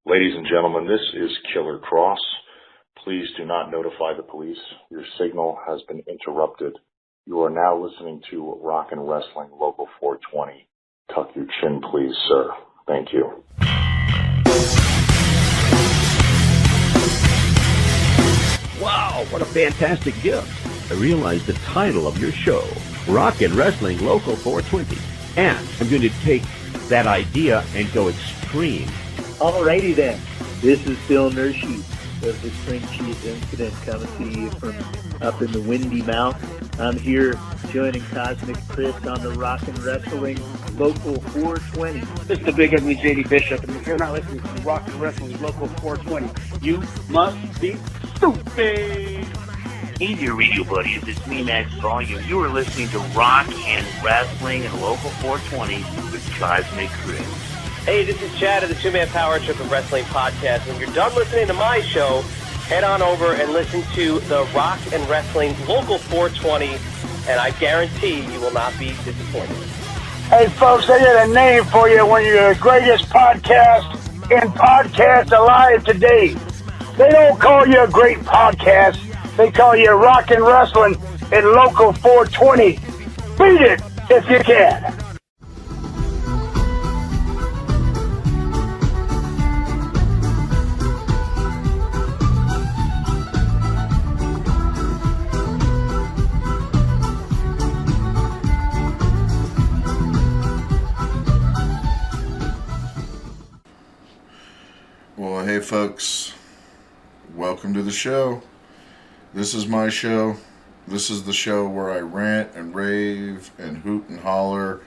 Ladies and gentlemen, this is Killer Kross. Please do not notify the police. Your signal has been interrupted. You are now listening to Rock and Wrestling Local 420. Tuck your chin, please, sir. Thank you. Wow, what a fantastic gift. I realize the title of your show, Rock and Wrestling Local 420. And I'm going to take that idea and go extreme. Alrighty then, this is Bill Nershi of the Spring Cheese Incident coming to you from up in the Windy Mouth. I'm here joining Cosmic Chris on the Rock and Wrestling Local 420. This is the Big Ugly JD Bishop, and if you're not listening to Rock and Wrestling Local 420, you must be stupid! Hey there, radio buddies, it's me, Max Volume. You are listening to Rock and Wrestling and Local 420 with Cosmic Chris. Hey, this is Chad of the Two-Man Power Trip of Wrestling Podcast. When you're done listening to my show, head on over and listen to the Rock and Wrestling Local 420, and I guarantee you will not be disappointed. Hey, folks, I got a name for you when you're the greatest podcast in podcast alive today. They don't call you a great podcast. They call you Rock and Wrestling in Local 420. Beat it if you can. Well, hey folks, welcome to the show. This is my show. This is the show where I rant and rave and hoot and holler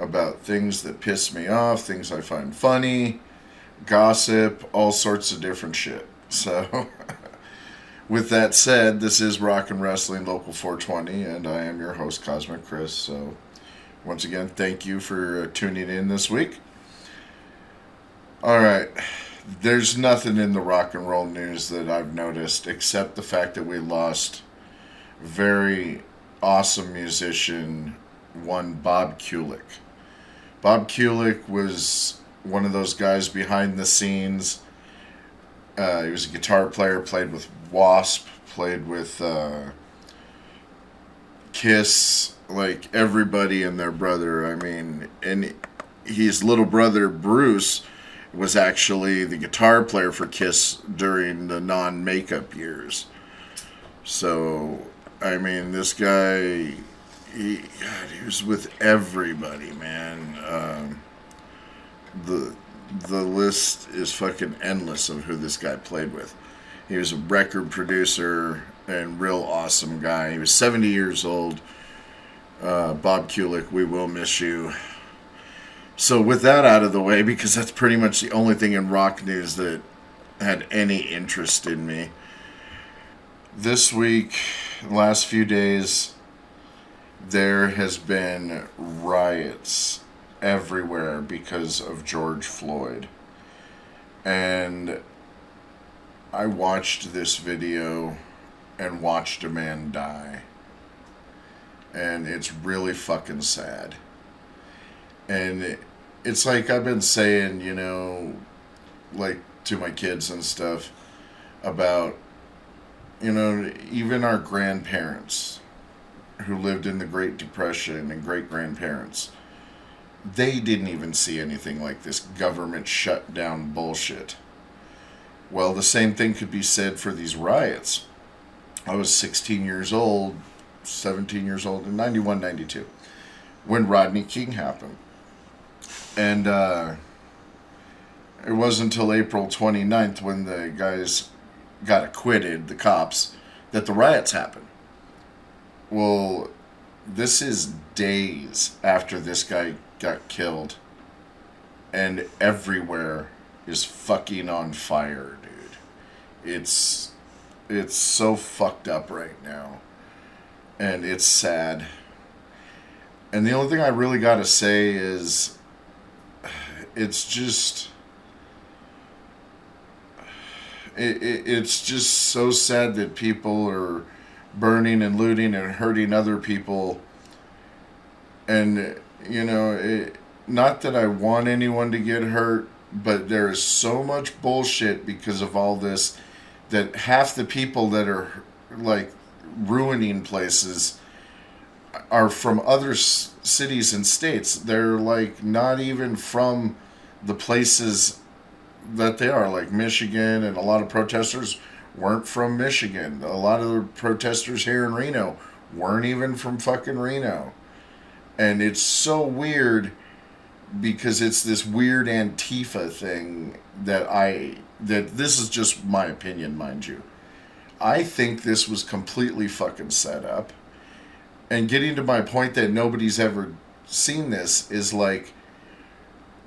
about things that piss me off, things I find funny, gossip, all sorts of different shit. So, with that said, this is Rock and Wrestling Local 420, and I am your host, Cosmic Chris. So, once again, thank you for tuning in this week. Alright. There's nothing in the rock and roll news that I've noticed except the fact that we lost very awesome musician, one Bob Kulick. Bob Kulick was one of those guys behind the scenes. He was a guitar player, played with Wasp, played with Kiss, like everybody and their brother. I mean, and his little brother Bruce was actually the guitar player for Kiss during the non-makeup years. So, I mean, this guy, he was with everybody, man. The list is fucking endless of who this guy played with. He was a record producer and real awesome guy. He was 70 years old. Bob Kulick, we will miss you. So with that out of the way, because that's pretty much the only thing in rock news that had any interest in me. This week, last few days, there has been riots everywhere because of George Floyd. And I watched this video and watched a man die. And it's really fucking sad. And it's like I've been saying, you know, like to my kids and stuff about, you know, even our grandparents who lived in the Great Depression and great-grandparents, they didn't even see anything like this government shutdown bullshit. Well, the same thing could be said for these riots. I was 16 years old, 17 years old, in 91, 92, when Rodney King happened. And it wasn't until April 29th when the guys got acquitted, the cops, that the riots happened. Well, this is days after this guy got killed. And everywhere is fucking on fire, dude. It's so fucked up right now. And it's sad. And the only thing I really gotta say is, it's just so sad that people are burning and looting and hurting other people. And, you know, not that I want anyone to get hurt, but there is so much bullshit because of all this that half the people that are like ruining places are from other cities and states. They're like not even from the places that they are, like Michigan, and a lot of protesters weren't from Michigan. A lot of the protesters here in Reno weren't even from fucking Reno. And it's so weird because it's this weird Antifa thing that this is just my opinion, mind you. I think this was completely fucking set up. And getting to my point that nobody's ever seen this is like,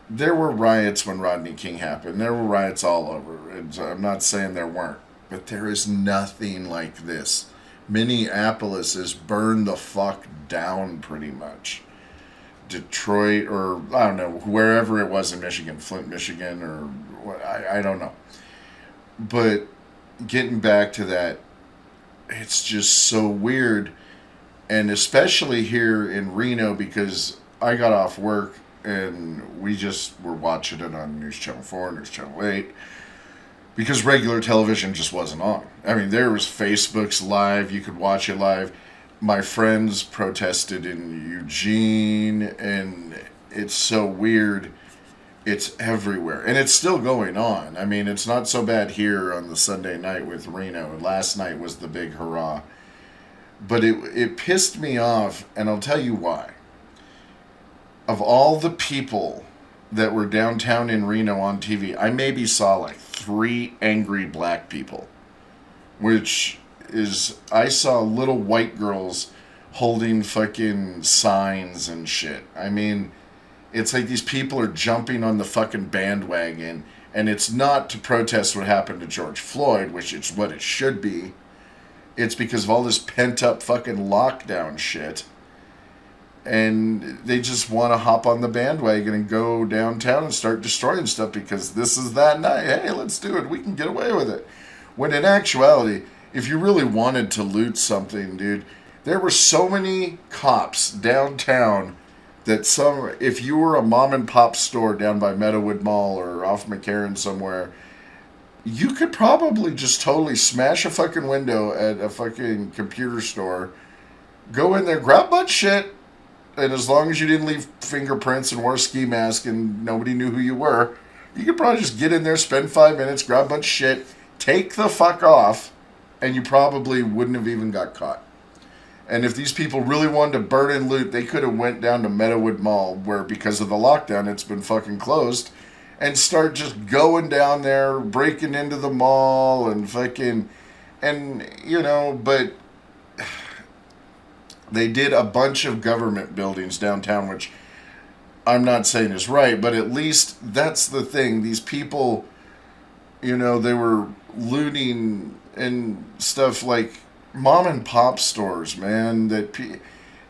there were riots when Rodney King happened. There were riots all over. And I'm not saying there weren't. But there is nothing like this. Minneapolis is burned the fuck down pretty much. Detroit, or I don't know, wherever it was in Michigan, Flint, Michigan, or what, I don't know. But getting back to that, it's just so weird. And especially here in Reno, because I got off work and we just were watching it on News Channel 4, News Channel 8, because regular television just wasn't on. I mean, there was Facebook's live, you could watch it live. My friends protested in Eugene, and it's so weird. It's everywhere. And it's still going on. I mean, it's not so bad here on the Sunday night with Reno. Last night was the big hurrah. But it pissed me off, and I'll tell you why. Of all the people that were downtown in Reno on TV, I maybe saw like 3 angry black people. Which is, I saw little white girls holding fucking signs and shit. I mean, it's like these people are jumping on the fucking bandwagon, and it's not to protest what happened to George Floyd, which is what it should be. It's because of all this pent-up fucking lockdown shit. And they just want to hop on the bandwagon and go downtown and start destroying stuff because this is that night. Hey, let's do it. We can get away with it. When in actuality, if you really wanted to loot something, dude, there were so many cops downtown that if you were a mom and pop store down by Meadowood Mall or off McCarran somewhere, you could probably just totally smash a fucking window at a fucking computer store, go in there, grab a bunch of shit, and as long as you didn't leave fingerprints and wore a ski mask and nobody knew who you were, you could probably just get in there, spend 5 minutes, grab a bunch of shit, take the fuck off, and you probably wouldn't have even got caught. And if these people really wanted to burn and loot, they could have went down to Meadowood Mall, where because of the lockdown it's been fucking closed, and start just going down there, breaking into the mall and fucking, and, you know, but they did a bunch of government buildings downtown, which I'm not saying is right, but at least that's the thing. These people, you know, they were looting and stuff like mom and pop stores, man,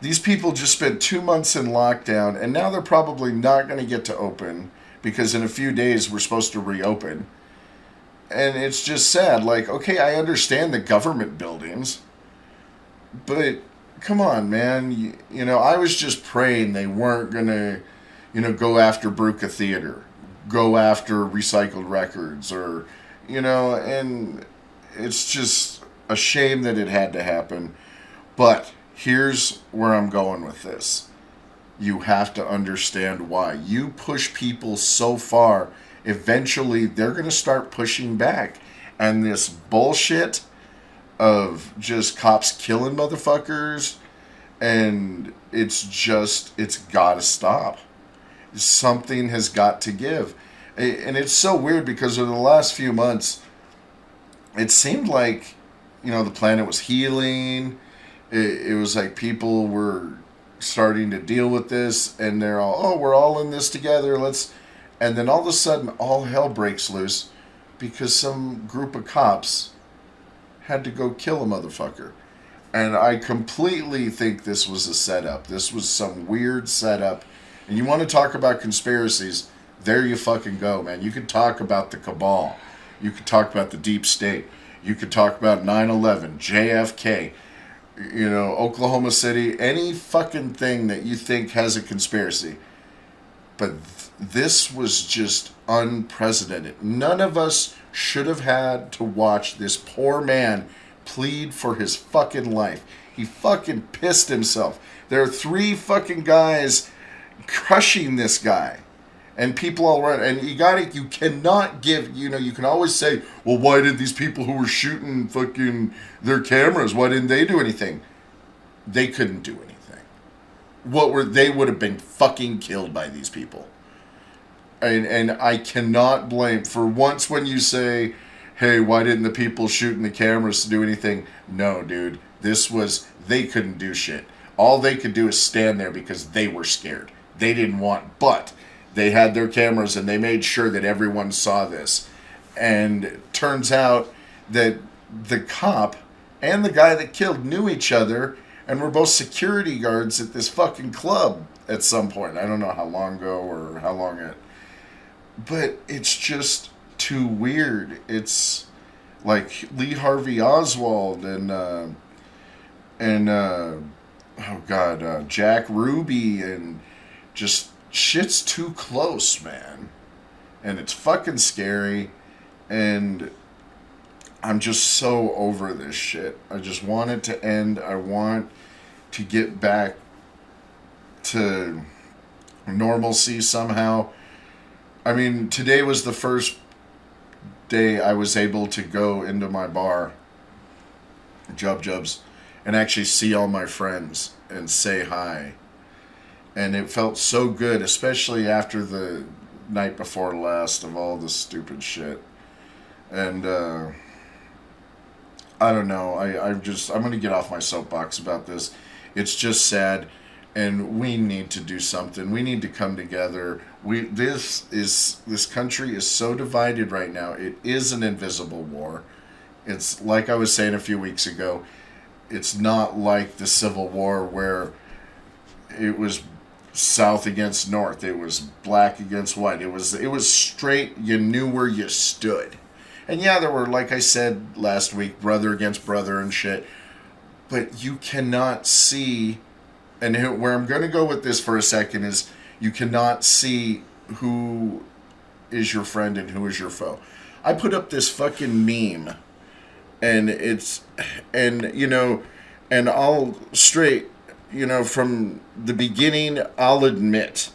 these people just spent 2 months in lockdown, and now they're probably not going to get to open because in a few days we're supposed to reopen. And it's just sad. Like, okay, I understand the government buildings, but come on, man. You know, I was just praying they weren't going to, you know, go after Bruca Theater, go after Recycled Records, or, you know, and it's just a shame that it had to happen. But here's where I'm going with this. You have to understand why. You push people so far, eventually they're going to start pushing back. And this bullshit of just cops killing motherfuckers, and it's got to stop. Something has got to give. And it's so weird because in the last few months, it seemed like, you know, the planet was healing. It was like people were starting to deal with this, and they're all, oh, we're all in this together, and then all of a sudden all hell breaks loose because some group of cops had to go kill a motherfucker. And I completely think this was a setup. This was some weird setup. And you want to talk about conspiracies, there you fucking go, man. You could talk about the cabal. You could talk about the deep state. You could talk about 9/11, JFK, you know, Oklahoma City, any fucking thing that you think has a conspiracy. But this was just unprecedented. None of us should have had to watch this poor man plead for his fucking life. He fucking pissed himself. There are 3 fucking guys crushing this guy. And people all around, and you cannot give, you can always say, well, why did these people who were shooting fucking their cameras, why didn't they do anything? They couldn't do anything. They would have been fucking killed by these people. And I cannot blame, for once when you say, hey, why didn't the people shooting the cameras do anything? No, dude, they couldn't do shit. All they could do is stand there because they were scared. They didn't want, but they had their cameras and they made sure that everyone saw this. And it turns out that the cop and the guy that killed knew each other and were both security guards at this fucking club at some point. I don't know how long ago or how long it... But it's just too weird. It's like Lee Harvey Oswald and Jack Ruby, and just shit's too close, man. And it's fucking scary, and I'm just so over this shit. I just want it to end. I want to get back to normalcy somehow. I mean, today was the first day I was able to go into my bar, Jubs, and actually see all my friends and say hi. And it felt so good, especially after the night before last of all this stupid shit. And I don't know. I'm going to get off my soapbox about this. It's just sad, and we need to do something. We need to come together. This country is so divided right now. It is an invisible war. It's like I was saying a few weeks ago. It's not like the Civil War where it was South against North. It was black against white. It was straight. You knew where you stood. And yeah, there were, like I said last week, brother against brother and shit. But you cannot see, and where I'm going to go with this for a second is, you cannot see who is your friend and who is your foe. I put up this fucking meme, and I'll straight, from the beginning, I'll admit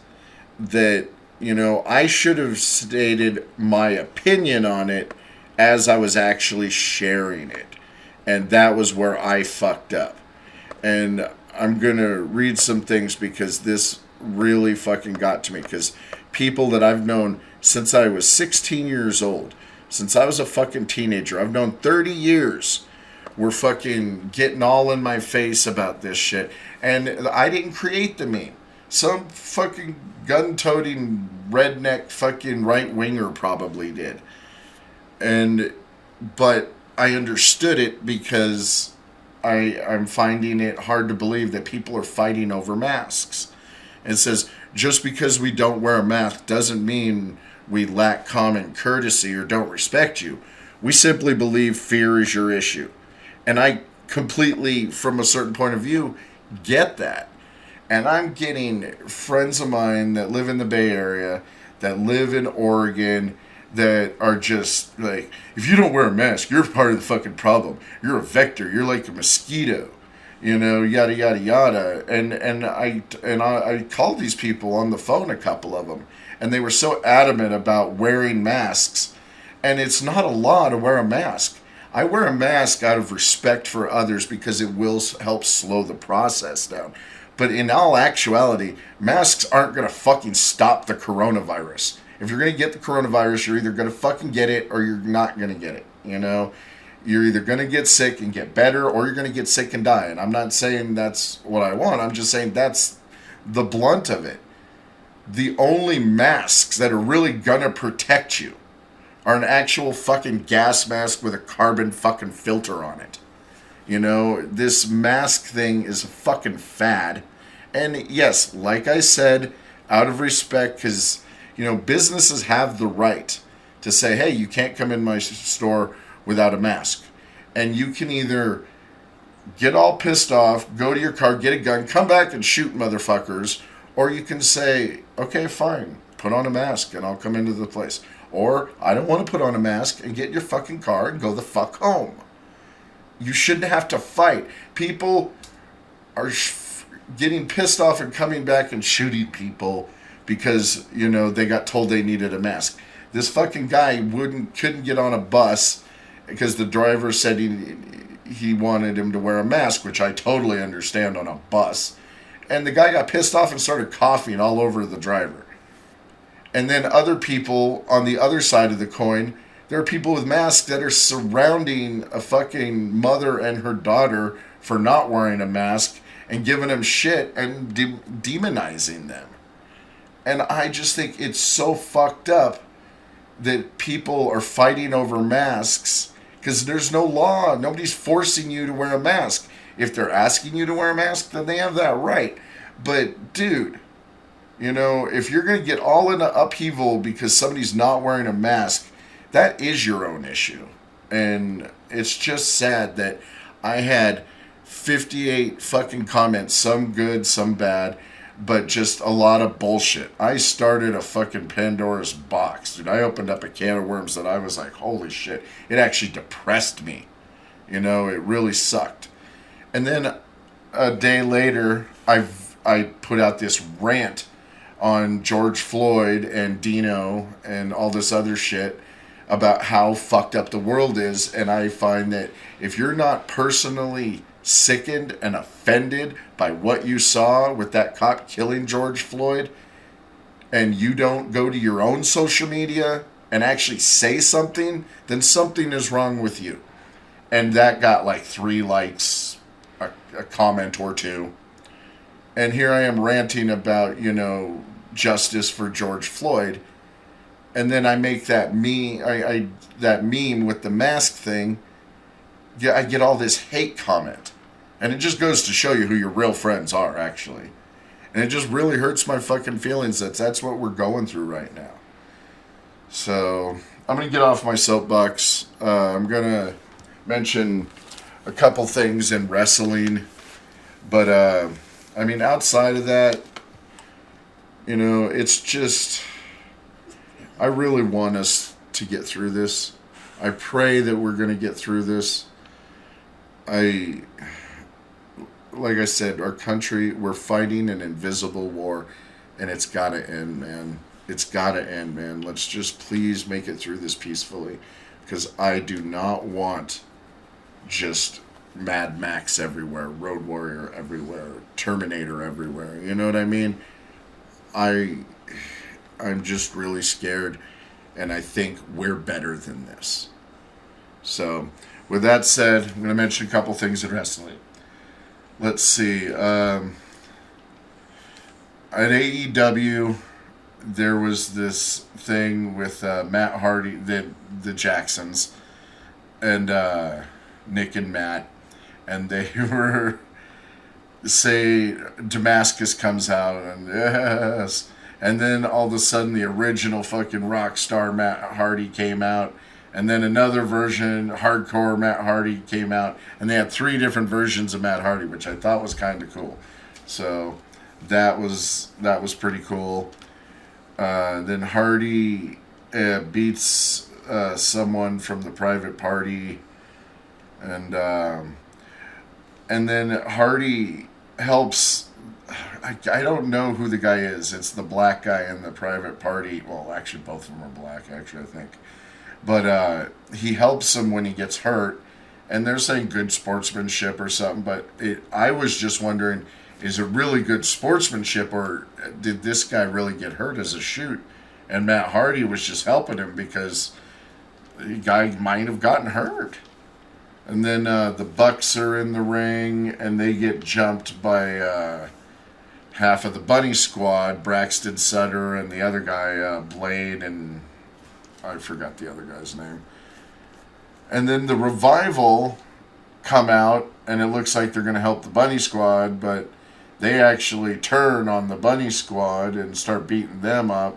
that, I should have stated my opinion on it as I was actually sharing it. And that was where I fucked up. And I'm going to read some things because this really fucking got to me. Because people that I've known since I was 16 years old, since I was a fucking teenager, I've known 30 years, were fucking getting all in my face about this shit. And I didn't create the meme. Some fucking gun-toting redneck fucking right-winger probably did. But I understood it because I'm finding it hard to believe that people are fighting over masks. It says, just because we don't wear a mask doesn't mean we lack common courtesy or don't respect you. We simply believe fear is your issue. And I completely, from a certain point of view, get that. And I'm getting friends of mine that live in the Bay Area, that live in Oregon, that are just like, if you don't wear a mask, you're part of the fucking problem. You're a vector. You're like a mosquito, yada yada yada. And I called these people on the phone, a couple of them, and they were so adamant about wearing masks. And it's not a law to wear a mask. I wear a mask out of respect for others because it will help slow the process down. But in all actuality, masks aren't going to fucking stop the coronavirus. If you're going to get the coronavirus, you're either going to fucking get it or you're not going to get it, You're either going to get sick and get better or you're going to get sick and die. And I'm not saying that's what I want. I'm just saying that's the blunt of it. The only masks that are really going to protect you are an actual fucking gas mask with a carbon fucking filter on it. This mask thing is a fucking fad. And yes, like I said, out of respect, because businesses have the right to say, hey, you can't come in my store without a mask. And you can either get all pissed off, go to your car, get a gun, come back and shoot motherfuckers, or you can say, okay, fine, put on a mask and I'll come into the place. Or I don't want to put on a mask, and get in your fucking car and go the fuck home. You shouldn't have to fight. People are getting pissed off and coming back and shooting people because, you know, they got told they needed a mask. This fucking guy couldn't get on a bus because the driver said he wanted him to wear a mask, which I totally understand on a bus. And the guy got pissed off and started coughing all over the driver. And then other people on the other side of the coin, there are people with masks that are surrounding a fucking mother and her daughter for not wearing a mask and giving them shit and demonizing them. And I just think it's so fucked up that people are fighting over masks because there's no law. Nobody's forcing you to wear a mask. If they're asking you to wear a mask, then they have that right. But, dude, you know, if you're going to get all in an upheaval because somebody's not wearing a mask, that is your own issue. And it's just sad that I had 58 fucking comments, some good, some bad, but just a lot of bullshit. I started a fucking Pandora's box, dude. I opened up a can of worms that I was like, holy shit. It actually depressed me. You know, it really sucked. And then a day later, I put out this rant on George Floyd and Dino and all this other shit about how fucked up the world is. And I find that if you're not personally sickened and offended by what you saw with that cop killing George Floyd, and you don't go to your own social media and actually say something, then something is wrong with you. And that got like 3 likes, a comment or 2. And here I am ranting about, you know, justice for George Floyd. And then I make that that meme with the mask thing. Yeah, I get all this hate comment. And it just goes to show you who your real friends are, actually. And it just really hurts my fucking feelings that that's what we're going through right now. So, I'm going to get off my soapbox. I'm going to mention a couple things in wrestling. But, I mean, outside of that, you know, it's just, I really want us to get through this. I pray that we're going to get through this. Like I said, our country, we're fighting an invisible war, and it's got to end, man. It's got to end, man. Let's just please make it through this peacefully, because I do not want just Mad Max everywhere, Road Warrior everywhere, Terminator everywhere. You know what I mean? I'm just really scared, and I think we're better than this. So, with that said, I'm going to mention a couple things in wrestling. Let's see. At AEW, there was this thing with Matt Hardy, the Jacksons, and Nick and Matt, and they were, say, Damascus comes out, and yes, and then all of a sudden the original fucking rock star Matt Hardy came out, and then another version, hardcore Matt Hardy, came out, and they had 3 different versions of Matt Hardy, which I thought was kind of cool. So that was pretty cool. Then Hardy beats someone from the Private Party, and then Hardy helps. I don't know who the guy is. It's the black guy in the Private Party. Well, actually, both of them are black. Actually, I think. But he helps him when he gets hurt, and they're saying good sportsmanship or something. But I was just wondering, is it really good sportsmanship, or did this guy really get hurt as a shoot? And Matt Hardy was just helping him because the guy might have gotten hurt. And then the Bucks are in the ring, and they get jumped by half of the Bunny Squad, Braxton Sutter and the other guy, Blade, and I forgot the other guy's name. And then the Revival come out, and it looks like they're going to help the Bunny Squad, but they actually turn on the Bunny Squad and start beating them up.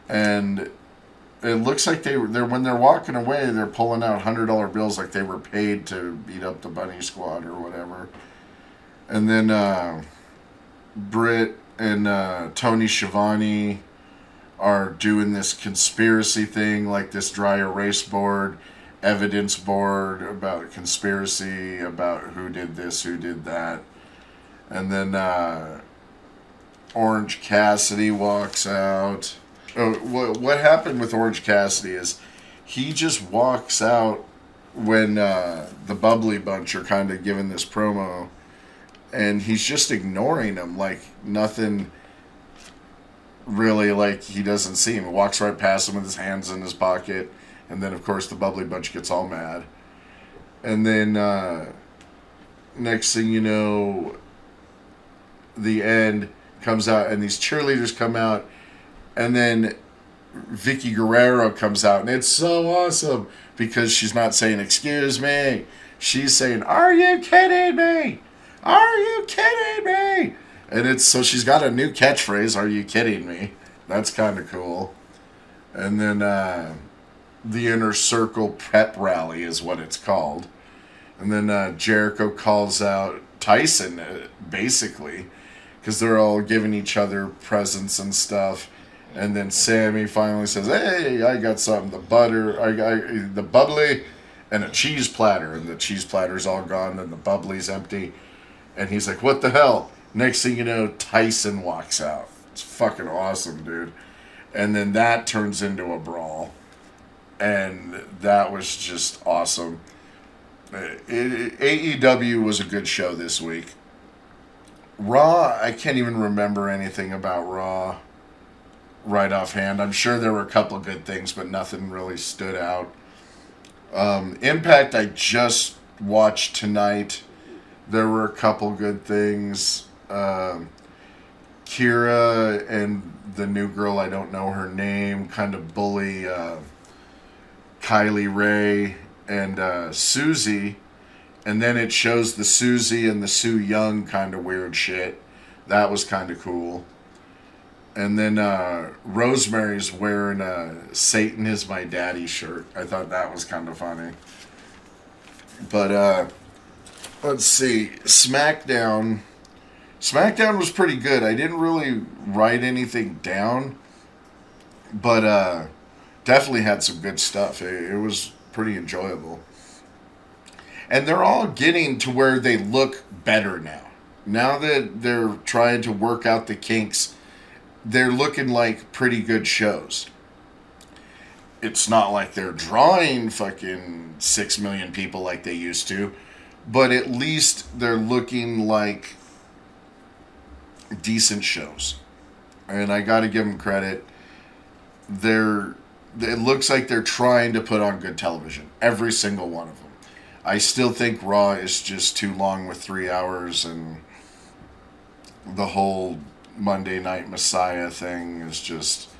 And it looks like they're when they're walking away, they're pulling out $100 bills like they were paid to beat up the Bunny Squad or whatever. And then Britt and Tony Schiavone are doing this conspiracy thing, like this dry erase board, evidence board about conspiracy, about who did this, who did that. And then Orange Cassidy walks out. Oh, what happened with Orange Cassidy is he just walks out when the Bubbly Bunch are kind of giving this promo, and he's just ignoring them like nothing really, like he doesn't see him. He walks right past him with his hands in his pocket, and then of course the Bubbly Bunch gets all mad. And then next thing you know, the end comes out and these cheerleaders come out, and then Vicky Guerrero comes out, and it's so awesome because she's not saying excuse me, she's saying are you kidding me, are you kidding me. And it's so she's got a new catchphrase, are you kidding me. That's kind of cool. And then the Inner Circle Pep Rally is what it's called. And then Jericho calls out Tyson basically because they're all giving each other presents and stuff. And then Sammy finally says, hey, I got something, the bubbly and a cheese platter. And the cheese platter's all gone, and the bubbly's empty. And he's like, what the hell? Next thing you know, Tyson walks out. It's fucking awesome, dude. And then that turns into a brawl. And that was just awesome. AEW was a good show this week. Raw, I can't even remember anything about Raw right offhand. I'm sure there were a couple of good things, but nothing really stood out. Impact, I just watched tonight. There were a couple good things. Kira and the new girl, I don't know her name, kind of bully Kylie Ray and Susie. And then it shows the Susie and the Sue Young kind of weird shit. That was kind of cool. And then Rosemary's wearing a Satan is my daddy shirt. I thought that was kind of funny. But let's see. SmackDown was pretty good. I didn't really write anything down, but definitely had some good stuff. It was pretty enjoyable. And they're all getting to where they look better now. Now that they're trying to work out the kinks, they're looking like pretty good shows. It's not like they're drawing fucking 6 million people like they used to, but at least they're looking like decent shows. And I gotta give them credit. It looks like they're trying to put on good television. Every single one of them. I still think Raw is just too long with 3 hours, and the whole Monday Night Messiah thing is just,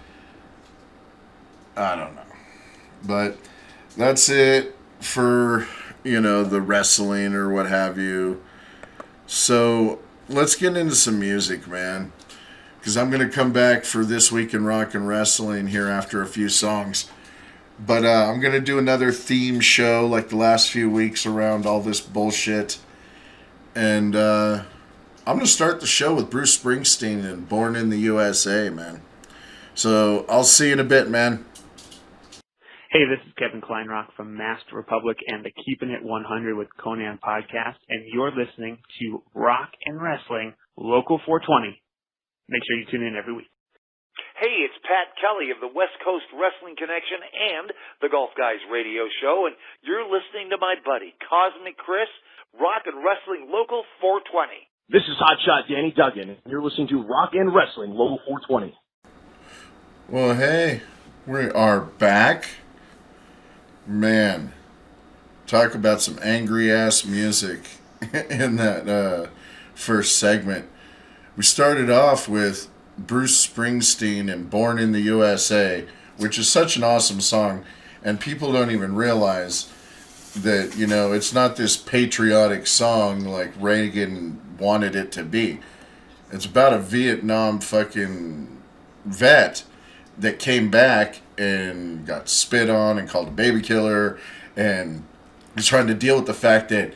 I don't know. But that's it for, the wrestling or what have you. So let's get into some music, man. Because I'm going to come back for This Week in Rock and Wrestling here after a few songs. But I'm going to do another theme show like the last few weeks around all this bullshit. And I'm going to start the show with Bruce Springsteen and Born in the USA, man. So I'll see you in a bit, man. Hey, this is Kevin Kleinrock from Masked Republic and the Keeping It 100 with Conan podcast, and you're listening to Rock and Wrestling Local 420. Make sure you tune in every week. Hey, it's Pat Kelly of the West Coast Wrestling Connection and the Golf Guys radio show, and you're listening to my buddy, Cosmic Chris, Rock and Wrestling Local 420. This is Hotshot Danny Duggan, and you're listening to Rock and Wrestling Local 420. Well, hey, we are back. Man, talk about some angry-ass music in that first segment. We started off with Bruce Springsteen and Born in the USA, which is such an awesome song, and people don't even realize that, it's not this patriotic song like Reagan wanted it to be. It's about a Vietnam fucking vet that came back and got spit on and called a baby killer, and he's trying to deal with the fact that,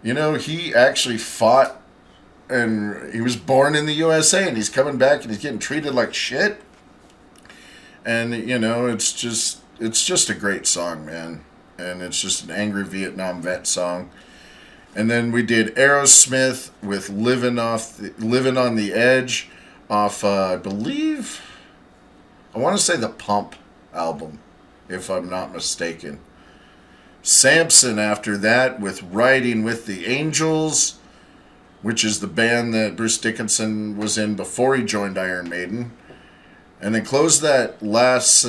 he actually fought and he was born in the USA, and he's coming back and he's getting treated like shit. And, you know, it's just a great song, man. And it's just an angry Vietnam vet song. And then we did Aerosmith with Living on the Edge off, I believe, I want to say the Pump album, if I'm not mistaken. Samson after that with Riding with the Angels, which is the band that Bruce Dickinson was in before he joined Iron Maiden. And then closed that last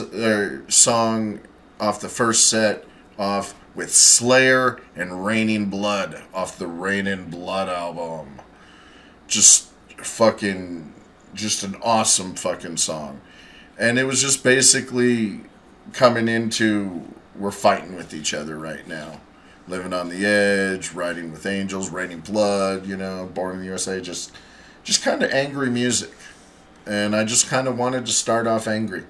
song off the first set off with Slayer and Raining Blood off the Raining Blood album. Just an awesome fucking song. And it was just basically coming into, we're fighting with each other right now. Living on the Edge, Riding with Angels, Raining Blood, you know, Born in the USA, just kind of angry music. And I just kind of wanted to start off angry.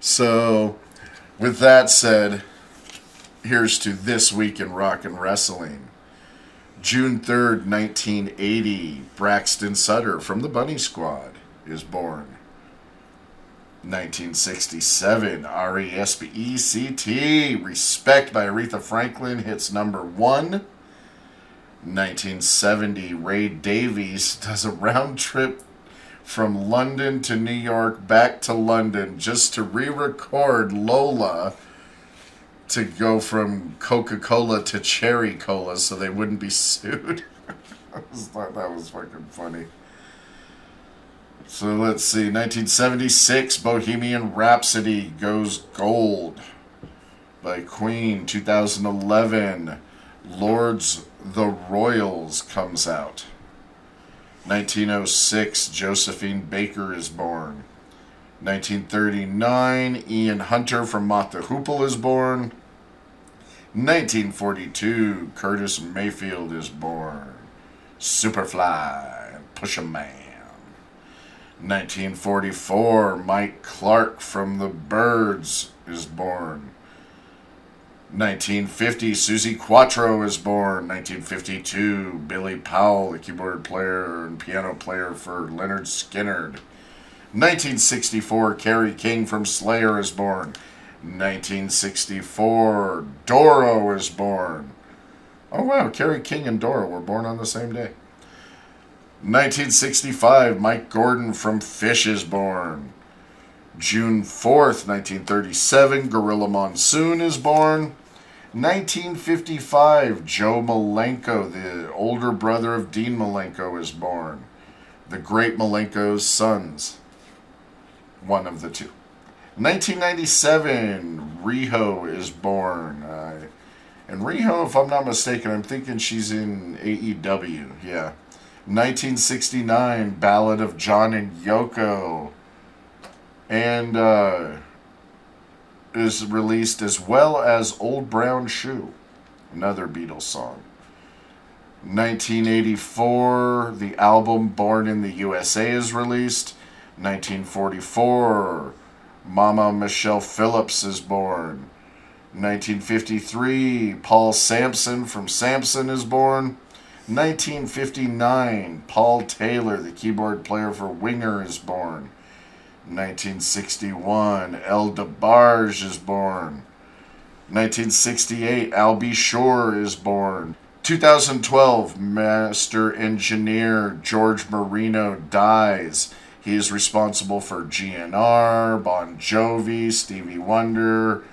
So, with that said, here's to This Week in Rock and Wrestling. June 3rd, 1980, Braxton Sutter from the Bunny Squad is born. 1967, R.E.S.P.E.C.T. Respect by Aretha Franklin hits number 1. 1970, Ray Davies does a round trip from London to New York back to London just to re-record Lola to go from Coca-Cola to Cherry Cola so they wouldn't be sued. I just thought that was fucking funny. So let's see, 1976, Bohemian Rhapsody goes gold by Queen. 2011, Lords the Royals comes out. 1906, Josephine Baker is born. 1939, Ian Hunter from Mott the Hoople is born. 1942, Curtis Mayfield is born. Superfly and Pusha Man. 1944, Mike Clark from the Byrds is born. 1950, Suzi Quatro is born. 1952, Billy Powell, the keyboard player and piano player for Lynyrd Skynyrd. 1964, Kerry King from Slayer is born. 1964, Doro is born. Oh wow, Kerry King and Doro were born on the same day. 1965, Mike Gordon from Phish is born. June 4th, 1937, Gorilla Monsoon is born. 1955, Joe Malenko, the older brother of Dean Malenko, is born. The Great Malenko's sons. One of the two. 1997, Riho is born. And Riho, if I'm not mistaken, I'm thinking she's in AEW. Yeah. 1969, Ballad of John and Yoko. And is released, as well as Old Brown Shoe, another Beatles song. 1984, the album Born in the USA is released. 1944, Mama Michelle Phillips is born. 1953, Paul Sampson from Samson is born. 1959, Paul Taylor, the keyboard player for Winger, is born. 1961, El DeBarge is born. 1968, Albie Shore is born. 2012, Master Engineer George Marino dies. He is responsible for GNR, Bon Jovi, Stevie Wonder,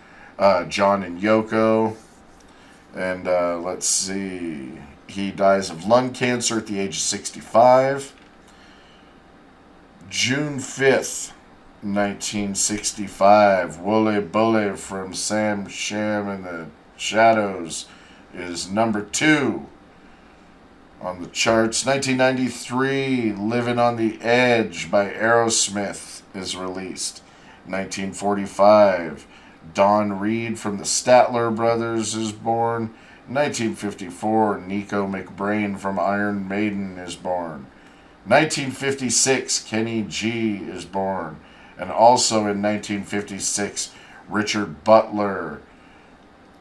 John and Yoko. And let's see, he dies of lung cancer at the age of 65. June 5th, 1965, Wooly Bully from Sam Sham and the Shadows is number 2 on the charts. 1993, Living on the Edge by Aerosmith is released. 1945, Don Reed from the Statler Brothers is born. 1954, Nico McBrain from Iron Maiden is born. 1956, Kenny G is born. And also in 1956, Richard Butler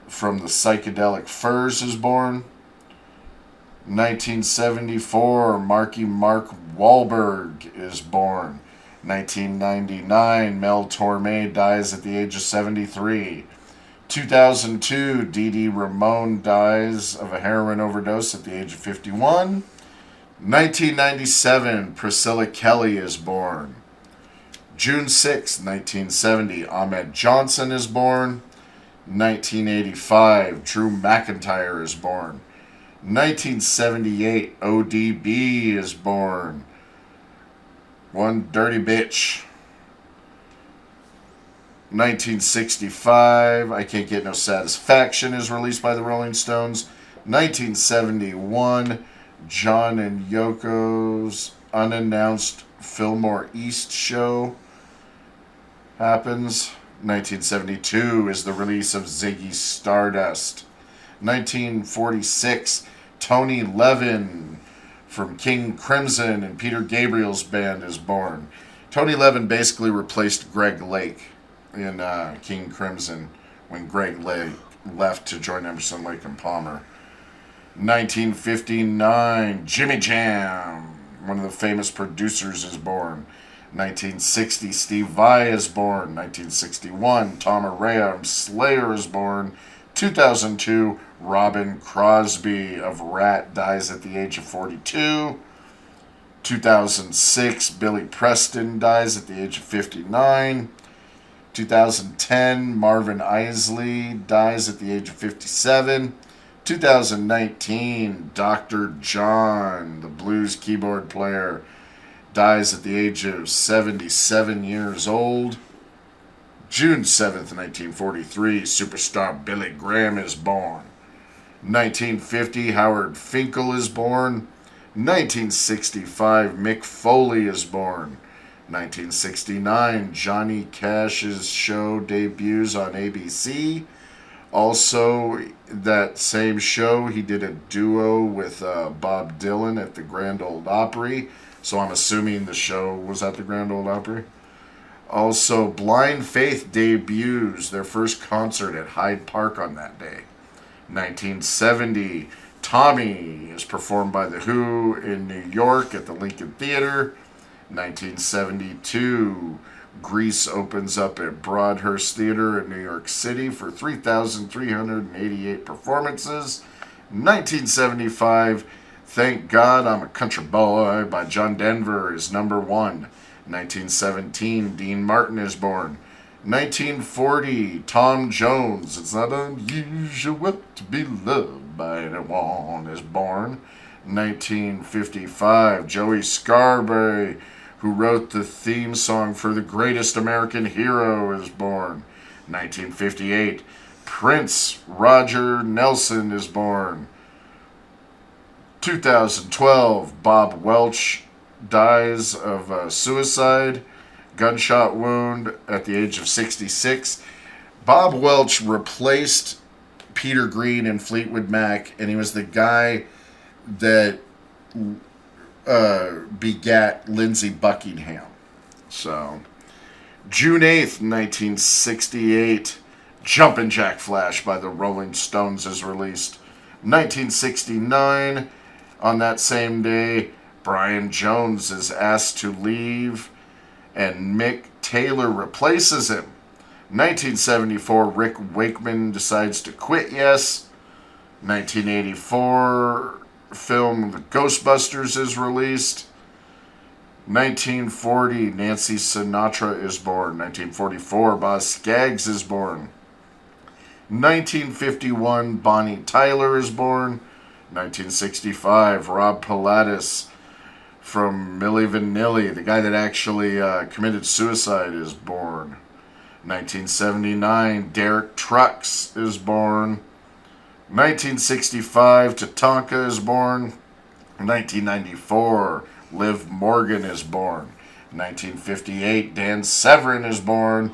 from the Psychedelic Furs is born. 1974, Marky Mark Wahlberg is born. 1999, Mel Torme dies at the age of 73. 2002, Dee Dee Ramone dies of a heroin overdose at the age of 51. 1997, Priscilla Kelly is born. June 6, 1970, Ahmed Johnson is born. 1985, Drew McIntyre is born. 1978, ODB is born. One dirty bitch. 1965, I Can't Get No Satisfaction is released by the Rolling Stones. 1971, John and Yoko's unannounced Fillmore East show happens. 1972 is the release of Ziggy Stardust. 1946, Tony Levin from King Crimson and Peter Gabriel's band is born. Tony Levin basically replaced Greg Lake in King Crimson when Greg Lake left to join Emerson, Lake and Palmer. 1959, Jimmy Jam, one of the famous producers, is born. 1960, Steve Vai is born. 1961, Tom Araya of Slayer is born. 2002, Robin Crosby of Rat dies at the age of 42. 2006, Billy Preston dies at the age of 59. 2010, Marvin Isley dies at the age of 57. 2019, Dr. John, the blues keyboard player, dies at the age of 77 years old. June 7th, 1943, superstar Billy Graham is born. 1950, Howard Finkel is born. 1965, Mick Foley is born. 1969, Johnny Cash's show debuts on ABC. Also, that same show, he did a duo with Bob Dylan at the Grand Ole Opry. So I'm assuming the show was at the Grand Ole Opry. Also, Blind Faith debuts their first concert at Hyde Park on that day. 1970, Tommy is performed by The Who in New York at the Lincoln Theater. 1972, Grease opens up at Broadhurst Theater in New York City for 3,388 performances. 1975, Thank God I'm a Country Boy by John Denver is number one. 1917, Dean Martin is born. 1940, Tom Jones, It's Not Unusual to Be Loved by Anyone, is born. 1955, Joey Scarberry, who wrote the theme song for The Greatest American Hero, is born. 1958, Prince Roger Nelson is born. 2012, Bob Welch dies of a suicide, gunshot wound at the age of 66. Bob Welch replaced Peter Green in Fleetwood Mac, and he was the guy that begat Lindsey Buckingham. So, June 8th, 1968, Jumpin' Jack Flash by the Rolling Stones is released. 1969, on that same day, Brian Jones is asked to leave, and Mick Taylor replaces him. 1974, Rick Wakeman decides to quit Yes. 1984, film The Ghostbusters is released. 1940, Nancy Sinatra is born. 1944, Boz Scaggs is born. 1951, Bonnie Tyler is born. 1965, Rob Pilatus from Milli Vanilli, the guy that actually committed suicide, is born. 1979, Derek Trucks is born. 1965, Tatanka is born. 1994, Liv Morgan is born. 1958, Dan Severin is born.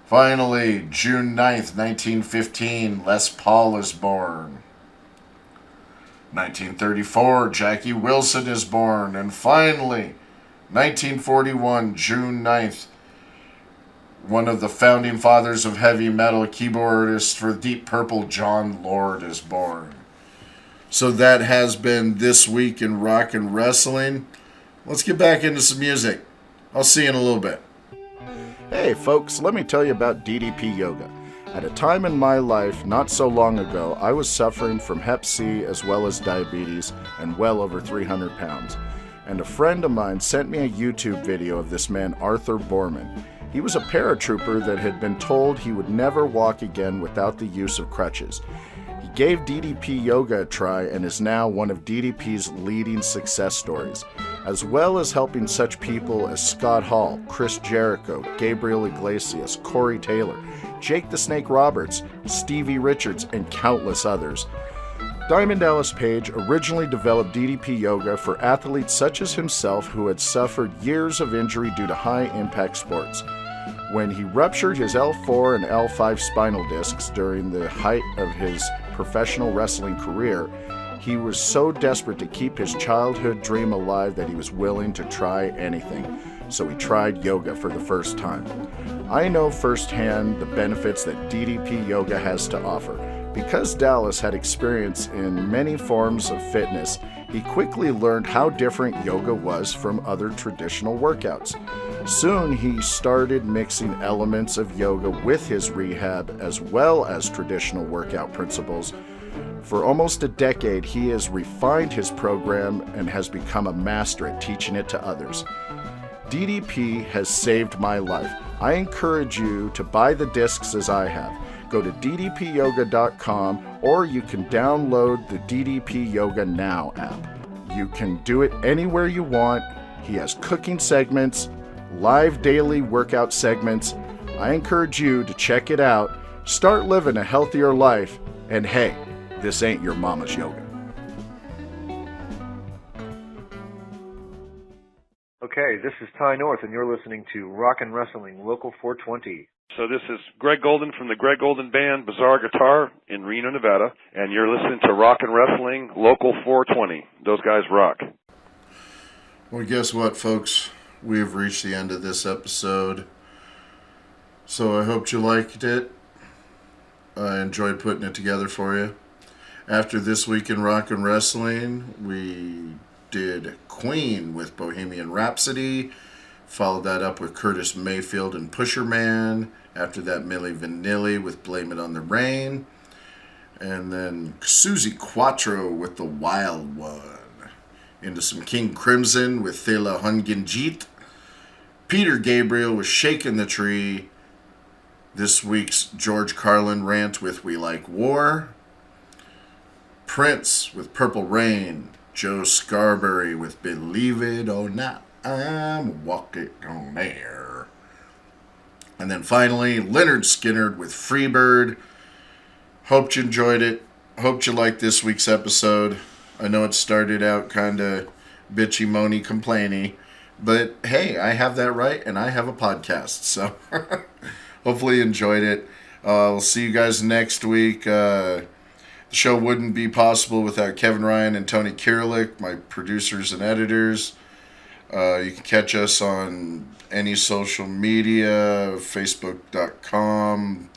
Finally, June 9th, 1915, Les Paul is born. 1934, Jackie Wilson is born. And finally, 1941, June 9th, one of the founding fathers of heavy metal, keyboardist for Deep Purple, John Lord, is born. So that has been This Week in Rock and Wrestling. Let's get back into some music. I'll see you in a little bit. Hey folks, let me tell you about DDP Yoga. At a time in my life, not so long ago, I was suffering from Hep C as well as diabetes and well over 300 pounds. And a friend of mine sent me a YouTube video of this man, Arthur Borman. He was a paratrooper that had been told he would never walk again without the use of crutches. He gave DDP Yoga a try and is now one of DDP's leading success stories, as well as helping such people as Scott Hall, Chris Jericho, Gabriel Iglesias, Corey Taylor, Jake the Snake Roberts, Stevie Richards, and countless others. Diamond Dallas Page originally developed DDP Yoga for athletes such as himself who had suffered years of injury due to high-impact sports. When he ruptured his L4 and L5 spinal discs during the height of his professional wrestling career, he was so desperate to keep his childhood dream alive that he was willing to try anything. So he tried yoga for the first time. I know firsthand the benefits that DDP Yoga has to offer. Because Dallas had experience in many forms of fitness, he quickly learned how different yoga was from other traditional workouts. Soon he started mixing elements of yoga with his rehab as well as traditional workout principles. For almost a decade, he has refined his program and has become a master at teaching it to others. DDP has saved my life. I encourage you to buy the discs as I have. Go to ddpyoga.com or you can download the DDP Yoga Now app. You can do it anywhere you want. He has cooking segments, live daily workout segments. I encourage you to check it out. Start living a healthier life. And hey, this ain't your mama's yoga. Okay, this is Ty North, and you're listening to Rock and Wrestling Local 420. So this is Greg Golden from the Greg Golden Band, Bizarre Guitar in Reno, Nevada, and you're listening to Rock and Wrestling Local 420. Those guys rock. Well, guess what, folks? We have reached the end of this episode. So I hope you liked it. I enjoyed putting it together for you. After This Week in Rock and Wrestling, we did Queen with Bohemian Rhapsody. Followed that up with Curtis Mayfield and Pusher Man. After that, Milli Vanilli with Blame It on the Rain. And then Susie Quattro with The Wild One. Into some King Crimson with Thela Hungenjeet. Peter Gabriel with Shakin' the Tree. This week's George Carlin rant with We Like War. Prince with Purple Rain. Joe Scarberry with Believe It or Not, I'm Walking on Air. And then finally, Leonard Skinner with Freebird. Hope you enjoyed it. Hope you liked this week's episode. I know it started out kind of bitchy, moany, complainy. But hey, I have that right, and I have a podcast. So hopefully you enjoyed it. We'll see you guys next week. The show wouldn't be possible without Kevin Ryan and Tony Kirillik, my producers and editors. You can catch us on any social media, facebook.com.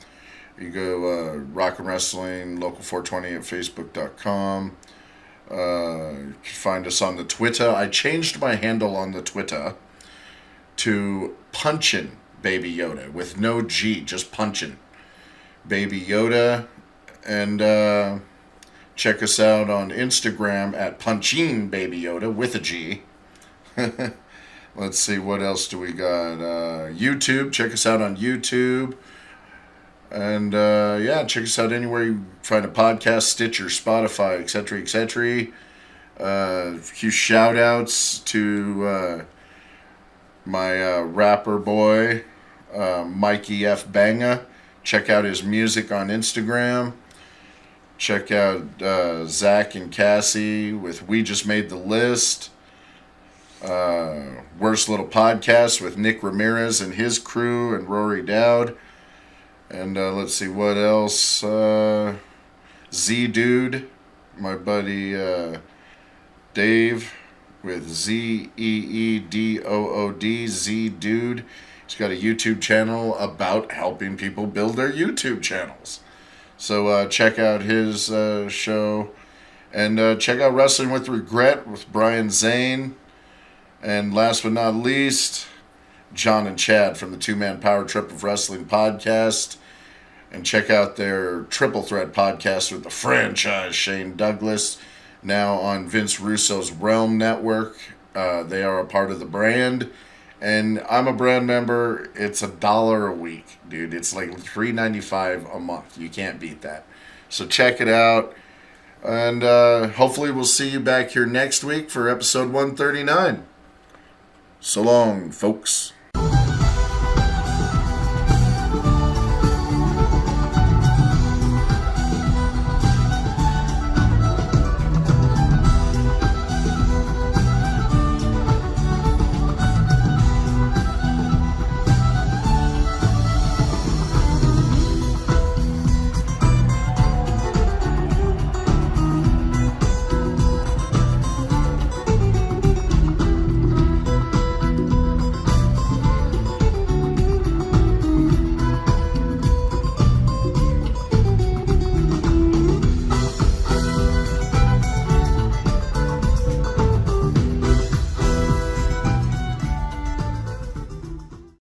You go Rock and Wrestling Local 420 at facebook.com. You can find us on the Twitter. I changed my handle on the Twitter to Punchin' Baby Yoda with no G, just Punchin' Baby Yoda. And check us out on Instagram at Punchin' Baby Yoda with a G. Let's see, what else do we got? YouTube. Check us out on YouTube. And yeah, check us out anywhere you find a podcast, Stitcher, Spotify, etc., etc. A few shout outs to my rapper boy, Mikey F. Banga. Check out his music on Instagram. Check out Zach and Cassie with We Just Made the List. Worst Little Podcast with Nick Ramirez and his crew and Rory Dowd. And let's see what else. Z-Dude, my buddy Dave with Z-E-E-D-O-O-D, Z-Dude. He's got a YouTube channel about helping people build their YouTube channels. So check out his show. And check out Wrestling with Regret with Brian Zane. And last but not least, John and Chad from the Two Man Power Trip of Wrestling podcast. And check out their Triple Threat podcast with the franchise Shane Douglas, now on Vince Russo's Realm Network. They are a part of the brand, and I'm a brand member. It's $1 a week, dude. It's like $3.95 a month. You can't beat that. So check it out, and hopefully we'll see you back here next week for episode 139. So long, folks.